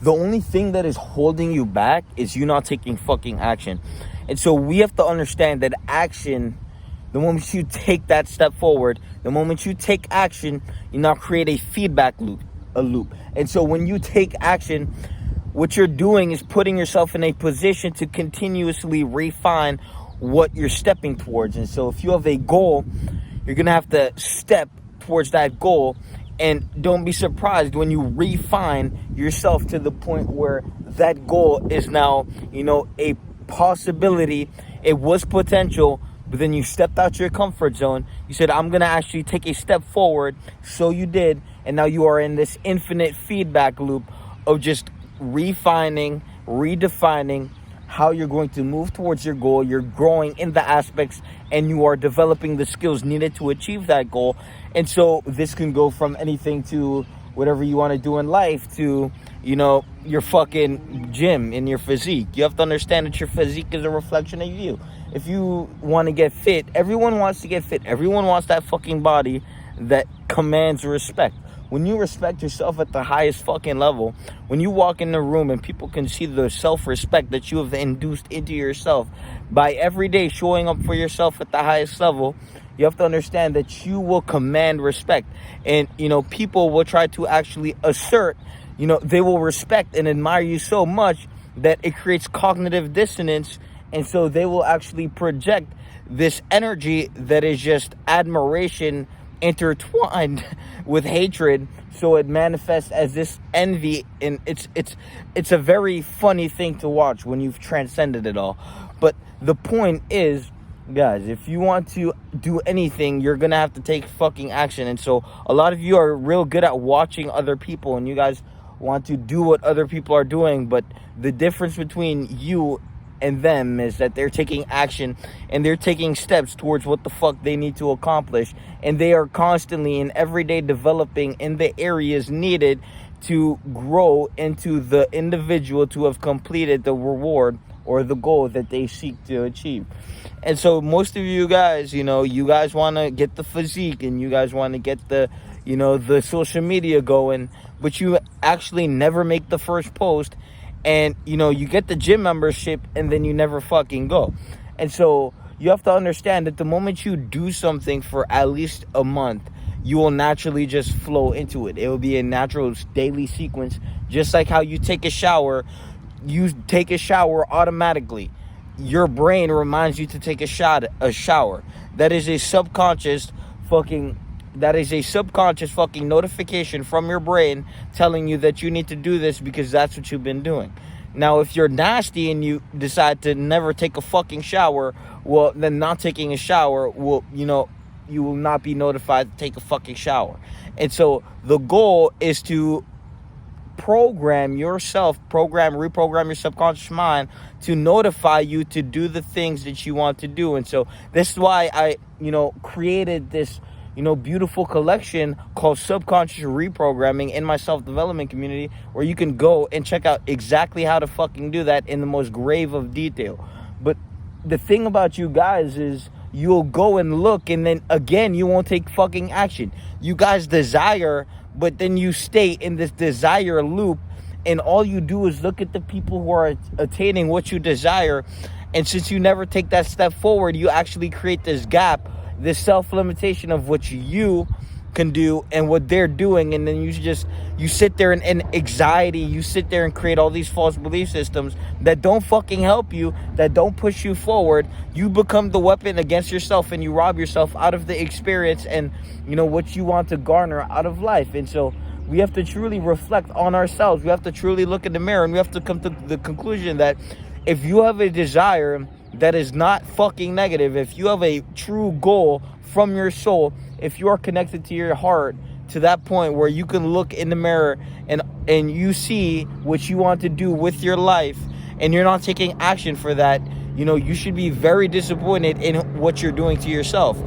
the only thing that is holding you back is you not taking fucking action. And so we have to understand that action, the moment you take that step forward, the moment you take action, you now create a feedback loop, And so when you take action, what you're doing is putting yourself in a position to continuously refine what you're stepping towards. And so if you have a goal, you're going to have to step towards that goal. And don't be surprised when you refine yourself to the point where that goal is now, a possibility. It was potential, but then you stepped out your comfort zone. You said, I'm going to actually take a step forward. So you did. And now you are in this infinite feedback loop of just refining, redefining how you're going to move towards your goal. You're growing in the aspects and you are developing the skills needed to achieve that goal. And so this can go from anything to whatever you want to do in life to, your fucking gym and your physique. You have to understand that your physique is a reflection of you. If you want to get fit, everyone wants to get fit. Everyone wants that fucking body that commands respect. When you respect yourself at the highest fucking level, when you walk in the room and people can see the self-respect that you have induced into yourself by every day showing up for yourself at the highest level, you have to understand that you will command respect. And, people will try to actually assert, they will respect and admire you so much that it creates cognitive dissonance. And so they will actually project this energy that is just admiration intertwined with hatred, so it manifests as this envy. And it's a very funny thing to watch when you've transcended it all. But the point is, guys, if you want to do anything, you're gonna have to take fucking action. And so a lot of you are real good at watching other people and you guys want to do what other people are doing, but the difference between you and them is that they're taking action and they're taking steps towards what the fuck they need to accomplish, and they are constantly and everyday developing in the areas needed to grow into the individual to have completed the reward or the goal that they seek to achieve. And so most of you guys, you guys want to get the physique and you guys want to get the the social media going, but you actually never make the first post. And, you get the gym membership and then you never fucking go. And so you have to understand that the moment you do something for at least a month, you will naturally just flow into it. It will be a natural daily sequence, just like how you take a shower. You take a shower automatically. Your brain reminds you to take a shower. That is a subconscious fucking notification from your brain telling you that you need to do this because that's what you've been doing. Now, if you're nasty and you decide to never take a fucking shower, well, then not taking a shower will, you will not be notified to take a fucking shower. And so the goal is to reprogram your subconscious mind to notify you to do the things that you want to do. And so this is why I, created this beautiful collection called Subconscious Reprogramming in my self-development community, where you can go and check out exactly how to fucking do that in the most grave of detail. But the thing about you guys is you'll go and look and then again you won't take fucking action. You guys desire, but then you stay in this desire loop, and all you do is look at the people who are attaining what you desire, and since you never take that step forward, you actually create this gap, this self-limitation of what you can do and what they're doing. And then you sit there in anxiety, you sit there and create all these false belief systems that don't fucking help you, that don't push you forward. You become the weapon against yourself and you rob yourself out of the experience and what you want to garner out of life. And so we have to truly reflect on ourselves. We have to truly look in the mirror, and we have to come to the conclusion that if you have a desire that is not fucking negative, if you have a true goal from your soul, if you are connected to your heart to that point where you can look in the mirror and you see what you want to do with your life and you're not taking action for that, you should be very disappointed in what you're doing to yourself.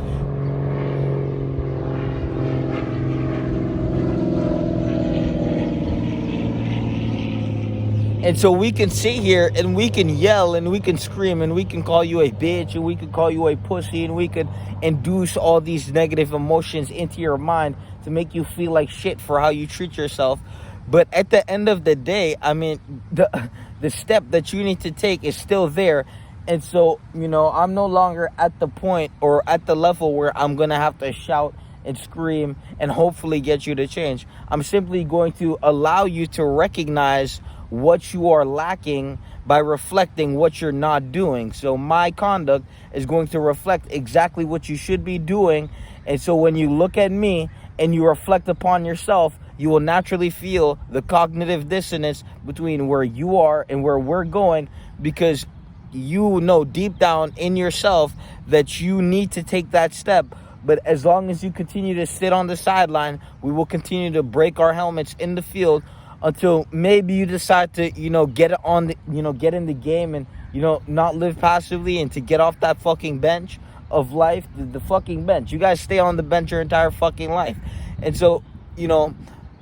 And so we can sit here and we can yell and we can scream and we can call you a bitch and we can call you a pussy and we can induce all these negative emotions into your mind to make you feel like shit for how you treat yourself. But at the end of the day, I mean, the step that you need to take is still there. And so, I'm no longer at the point or at the level where I'm going to have to shout and scream and hopefully get you to change. I'm simply going to allow you to recognize what you are lacking by reflecting what you're not doing. So my conduct is going to reflect exactly what you should be doing. And so when you look at me and you reflect upon yourself, you will naturally feel the cognitive dissonance between where you are and where we're going, because you know deep down in yourself that you need to take that step. But as long as you continue to sit on the sideline, we will continue to break our helmets in the field until maybe you decide to, get on the, get in the game and, not live passively, and to get off that fucking bench of life, the fucking bench. You guys stay on the bench your entire fucking life. And so,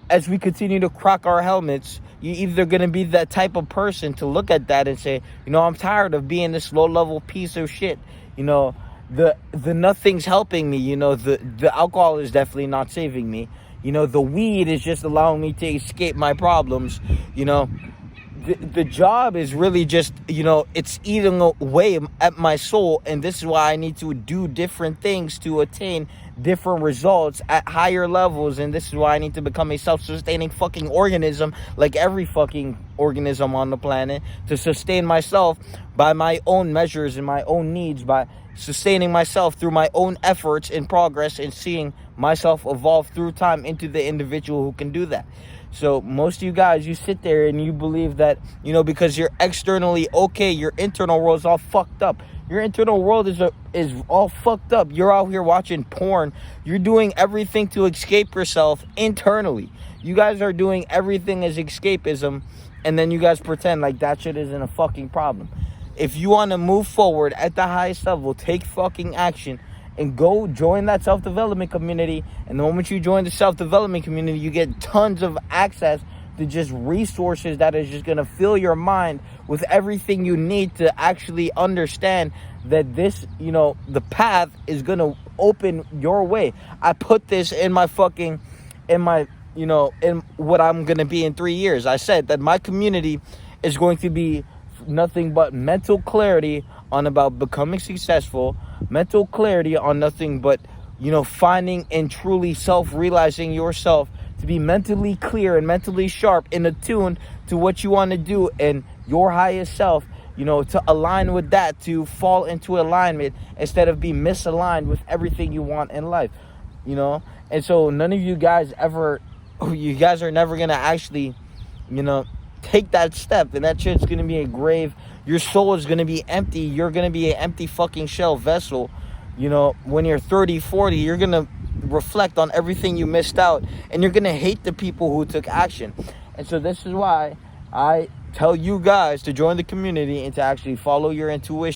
as we continue to crack our helmets, you're either going to be that type of person to look at that and say, I'm tired of being this low-level piece of shit. The nothing's helping me. The alcohol is definitely not saving me. The weed is just allowing me to escape my problems. The job is really just, it's eating away at my soul. And this is why I need to do different things to attain different results at higher levels. And this is why I need to become a self-sustaining fucking organism, like every fucking organism on the planet, to sustain myself by my own measures and my own needs, by sustaining myself through my own efforts and progress, and seeing myself evolve through time into the individual who can do that. So most of you guys, you sit there and you believe that, because you're externally okay, your internal world is all fucked up. Your internal world is all fucked up. You're out here watching porn. You're doing everything to escape yourself internally. You guys are doing everything as escapism, and then you guys pretend like that shit isn't a fucking problem. If you want to move forward at the highest level, take fucking action and go join that self-development community. And the moment you join the self-development community, you get tons of access to just resources that is just going to fill your mind with everything you need to actually understand that this, the path is going to open your way. I put this in my in what I'm going to be in 3 years. I said that my community is going to be nothing but mental clarity on about becoming successful, mental clarity on nothing but, finding and truly self-realizing yourself, to be mentally clear and mentally sharp and attuned to what you want to do and your highest self, to align with that, to fall into alignment instead of be misaligned with everything you want in life, And so none of you guys are never going to actually, take that step, and that shit's going to be a grave. Your soul is going to be empty. You're going to be an empty fucking shell vessel. When you're 30, 40, you're going to reflect on everything you missed out, and you're going to hate the people who took action. And so this is why I tell you guys to join the community and to actually follow your intuition.